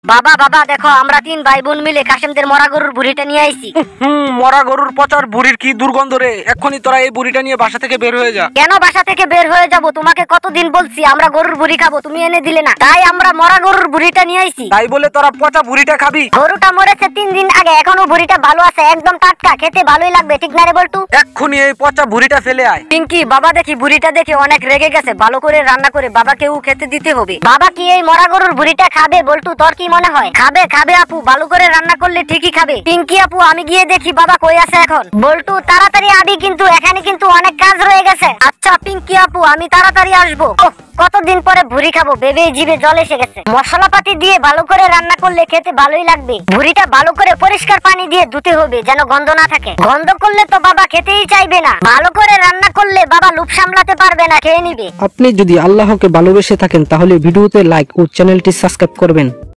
বাবা বাবা দেখো আমরা 3 ভাই বোন মিলে কাশেমদের মরা গরুর বুড়িটা নিয়ে আইছি। মরা গরুর পচার বুড়ির কি দুর্গন্ধ রে। এক্ষুনি তোরা এই বুড়িটা নিয়ে বাসা থেকে বের হয়ে যা। কেন বাসা থেকে বের হয়ে যাব? তোমাকে কতদিন বলছি আমরা গরুর বুড়ি খাবো, তুমি এনে দিলে না, তাই আমরা মরা গরুর বুড়িটা নিয়ে আইছি। তাই বলে তোরা পচা বুড়িটা খাবি? গরুটা মরেছে 3 দিন আগে, এখনো বুড়িটা ভালো আছে, একদম টাটকা, খেতে ভালোই লাগবে, ঠিক না রে বল্টু? এক্ষুনি এই পচা বুড়িটা ফেলে আয়। পিঙ্কি বাবা দেখি বুড়িটা দেখে অনেক রেগে গেছে, ভালো করে রান্না করে বাবাকেও খেতে দিতে হবে। বাবা কি এই মরা গরুর বুড়িটা খাবে বল্টু? তোর কি মনে হয়? খাবে খাবে আপু, ভালো করে রান্না করলে ঠিকই খাবে। পিঙ্কি আপু আমি গিয়ে দেখি বাবা কই আছে এখন। বল্টু তাড়াতাড়ি আবি, কিন্তু এখানে কিন্তু অনেক কাজ রয়ে গেছে। আচ্ছা পিঙ্কি আপু আমি তাড়াতাড়ি আসবো। কতদিন পরে ভুড়ি খাবো, ভেবেই জিভে জল এসে গেছে। মশলাপাতি দিয়ে ভালো করে রান্না করলে খেতে ভালোই লাগবে। ভুড়িটা ভালো করে পরিষ্কার পানি দিয়ে ধুতে হবে যেন গন্ধ না থাকে, গন্ধ করলে তো বাবা খেতেই চাইবে না। ভালো করে রান্না করলে বাবা লোভ সামলাতে পারবে না, খেয়ে নিবে। আপনি যদি আল্লাহকে ভালোবেসে থাকেন তাহলে ভিডিওতে লাইক ও চ্যানেলটি সাবস্ক্রাইব করবেন।